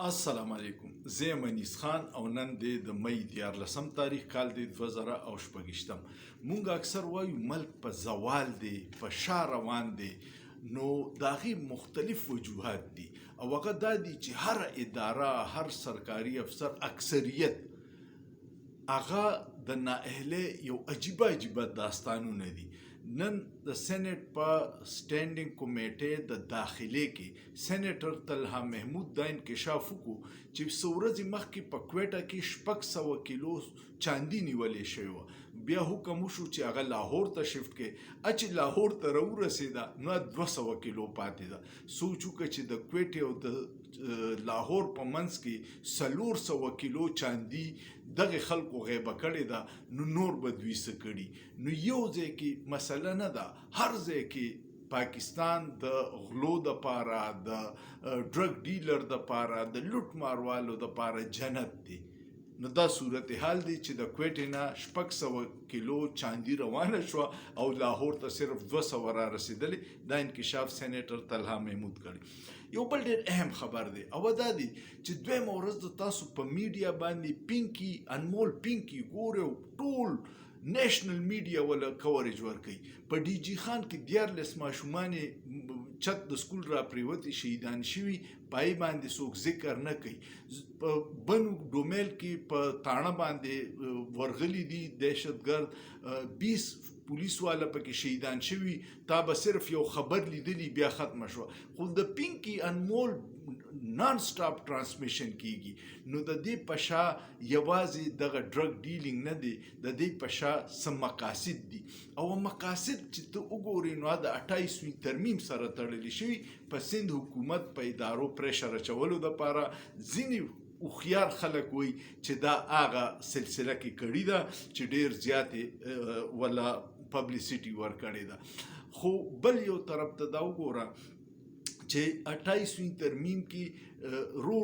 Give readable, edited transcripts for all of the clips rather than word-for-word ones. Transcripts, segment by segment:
السلام علیکم زه یم انیس خان او نن دی د می 14 تاریخ کال دی 2028 مونږ اکثر وایو ملک په زوال دی په شا روان دی نو د هغې مختلف وجوهات دي او هغه دا دي چې هر اداره هر سرکاري افسر اکثریت هغه د نااهلۍ یو عجیبه داستانونه دي. نن د سینټ په سټینډینګ کمیټې د داخلي کې سینیټر طلحه محمود دا انکشاف وکړو چې څو ورځې مخکې په کویټه کې 600 کیلو چاندي نیولې شوې وه. بیا حکم وشو چې هغه لاهور ته شفټ کړي. چې لاهور ته راورسېده نو 200 کیلو پاتې ده. سوچ وکړه چې د کویټې او د لاهور په منځ کې 400 کیلو چاندي دغه خلکو غیبه کړې ده، نو نور به دوی څه کړي. نو یو ځای کې مسله نه ده، هر ځای کې پاکستان د غلو د پاره د ډرګ ډیلر د پاره د لوټ ماروالو د پاره جنت دی. نو دا صورتحال دی چې د کویټې نه 600 کیلو چاندي روانه شوه او لاهور ته صرف 200 را رسېدلې. دا انکشاف سینیټر طلحه محمود کړی. یو بل ډېر اهم خبر دی او دا دی چې دویمه ورځ د تاسو په میډیا باندې پینکي انمول پینکي ګورئ، ټول نیشنل میډیا ولا کوریج ورکوي. په ډي جي خان کې 14 ماشومانې چت د سکول را پریوتې شهیدان شوي، پای باندې څوک ذکر نه کوي. په بنو ډومیل کې په تاڼه باندې ورغلي دي دهشتګرد، 20 پولیس والا پکې شهیدان شوي، تا به صرف یو خبر لیدلی بیا ختمه شوه. خو د پینکي انمول نان سټاپ ټرانسمیشن کیږي. نو د دې په شا یوازې دغه ډرګ ډیلینګ نه دی، د دې په شا څه مقاصد دي او مقاصد چې ته وګورې نو د 28 ترمیم سره تړلي شوي. په سند حکومت په ادارو پریشر اچولو دپاره ځینې هوښیار خلک وایي چې دا هغه سلسله کې کړې ده چې ډېر زیاتې ولا پبلیسټي ورکړې ده. خو بل یو طرف ته دا وګوره چې 28 ترمیم کې رو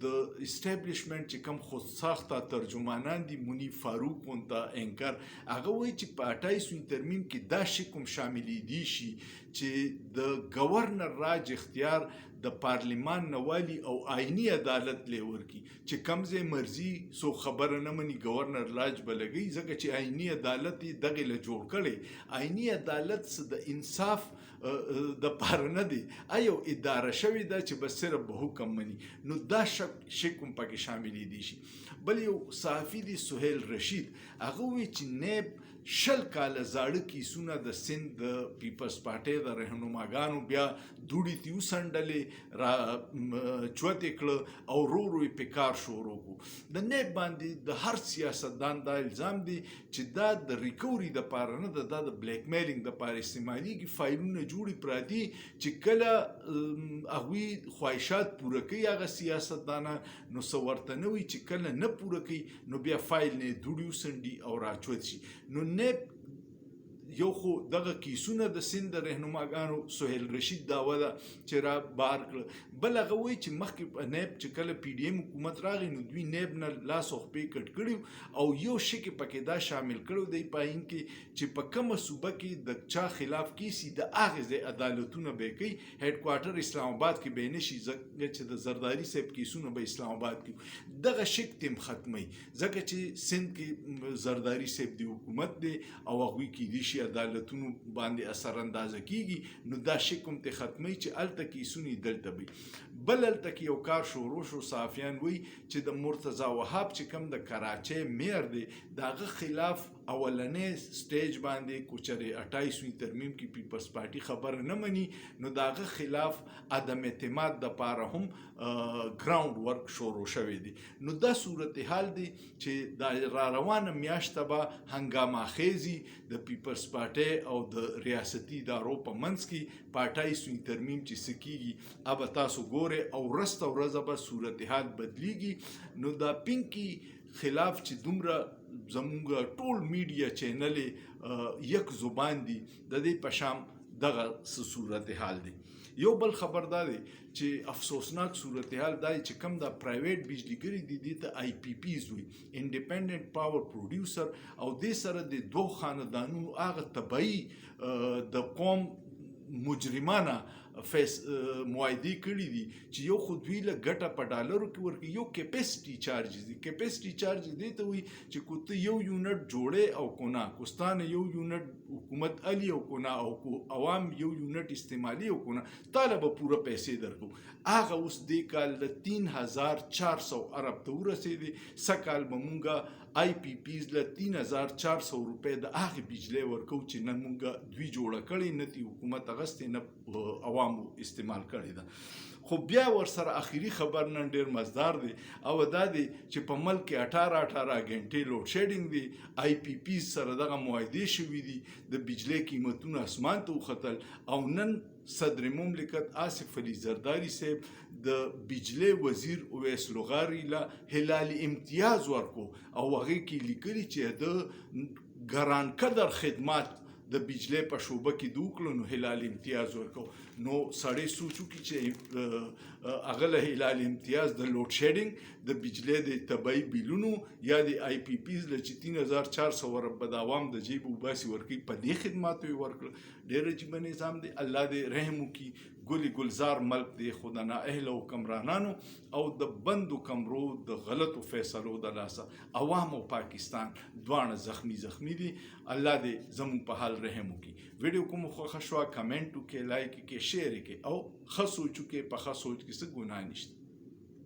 د اسټابلیشمنټ چې کوم خود ساخته ترجمانان دي، منیب فاروق ونته انکر، هغه وایي چې په 28 ترمیم کې دا شی کوم شاملېدی شي چې د گورنر راج اختیار د پارلیمان نوالی او آئینی عدالت لی ورکی چې کم ځای مرضی سو خبره نه مني گورنر راج به لګي، ځکه چې آئینی عدالت یې دغې له جوړ کړی. آئینی عدالت څه د انصاف د پاره نه دی، یو اداره شوې ده چې بس صرف به حکم مني. نو دا شی کوم پکې شاملېدی شي. بل یو صحافي دی سهیل رشید، هغه وایي چې نیب 20 کاله زاړه کیسونه د سند د پیپلز پارټۍ د رهنماګانو بیا دوړې ته وڅنډلې، را چوتې کړه او رو یې پې کار شروع کړو. د نیب باندې د هر سیاستدان دا الزام دی چې دا د ریکوري دپاره نه ده، دا د بلیک میلینګ دپاره استعمالیږي. فایلونه جوړې پراته چې کله هغوی خواهشات پوره کوي هغه سیاستدانان، نو څه ورته نه وي چې کله نه پوره کوي نو بیا فایل نه یې دوړې وڅنډي او راچوت شي. نو نیب یو خو دغه کیسونه د سند د رهنماګانو سهیل رشید دعوه ده چې را بار کړه. بل هغه وایي چې مخکې نیب چې کله پی ډي ایم حکومت راغی نو دوی نیب نه لاس او خپې کټ کړي او یو شی کې پکې دا شامل کړو دی په این کې چې په کومه صوبه کې د چا خلاف کیسي د هغې ځای عدالتونه به کوي. هیډ کوارټر اسلام آباد کې به نه شي، ځکه چې د زرداري صاحب کیسونه به اسلام آباد کې دغه شک تیم ختموي، ځکه چې سند کې زرداري صاحب د حکومت دی او هغوی کیدی شي عدالتونو باندې اثر اندازه کیږي. نو دا شی کوم ته ختمي چې الته کیسونی دلته وي. بل الته کې یو کار شروع شو، صحافیان وایي چې د مرتضی وهاب چې کوم د کراچۍ میر دی د هغه خلاف اولنې سټیج باندې کوچرې 28 ترمیم کې پیپلز پارټي خبره نه مني، نو د هغه خلاف عدم اعتماد دپاره هم ګراوند ورک شروع شوی دی. نو دا صورتحال دی چې د را روانه میاشته به هنګامه خیزي د پیپلز پارټۍ او د ریاستي ادارو په منځ کې په 28 ترمیم چې څه کیږي اب تاسو ګورئ او ورځ ته ورځ به صورتحال بدلیږي. نو دا پینکي خلاف چې دومره زمونږ ټول میډیا چینلې یک زبان دي، د دې په شام دغه څه صورتحال دی. یو بل خبر دا دی چې افسوسناک صورتحال دا دی چې کوم دا پرایویټ بجلیګري دي دې ته آی پی پیز وي، انډیپینډنټ پاور پروډیوسر، او دې سره د دوه خاندانونو هغه طبعي د قوم مجرمانه معاهدې کړي دي چې یو خو دوی له ګټه په ډالرو کې ورکوي. یو کیپیسټي چارجز دي. کیپیسټي چارجز دې ته وایي چې کو ته یو یونټ جوړې او کو نه، کوستانه یو یونټ حکومت علی او کو نه، او کو عوام یو یونټ استعمالي او کو نه، طالب پوره پیسې درکو. هغه اوس دې کال له 3400 ارب ته ورسېدې. سکال به مونږه آی پی پیز له 3400 روپۍ د هغې بجلی ورکو چې نه مونږه دوی جوړه کړې، نه تی حکومت اغستې، نه عوامو استعمال کړې ده. خو بیا ورسره اخري خبر نن ډېر مزدار دی او دا دی چې په ملک کې 18 غنټې لوډ شیډینګ دی. آی پی پیز سره دغه معاهدې شوي دي، د بجلی قیمتونه اسمان ته وختل او نن صدر مملکت آصف علي زرداری صاحب د بجلی وزیر اویس لغاري له هلال امتیاز ورکو او هغې کې لیکلي چې د ګران قدر خدمات د بجلی په شعبه کې د وکړو نو هلال امتیاز ورکو. نو سړی سوچ وکړي چې هغه له هلال امتیاز د لوډ شیډینګ، د بجلی د طبعي بیلونو یا د آی پی پیز له چې 3400 ورب د عوام د جیب وباسي ورکوي، په دې خدماتو یې ورکړه. ډېر عجیبه نظام دی. الله دې رحم وکړي. ګلي ګلزار ملک دی خو د نااهله حکمرانانو او د بندو کمرو د غلطو فیصلو د لاسه عوام او پاکستان دواړه زخمی دي. الله دې زموږ په حال رحم وکړي. ویډیو کوم خوښه شوه کمنټ وکړئ، لایک وکړئ، شیر وکړئ او ښه سوچ وکړئ. په ښه سوچ کې څه ګناه نشته.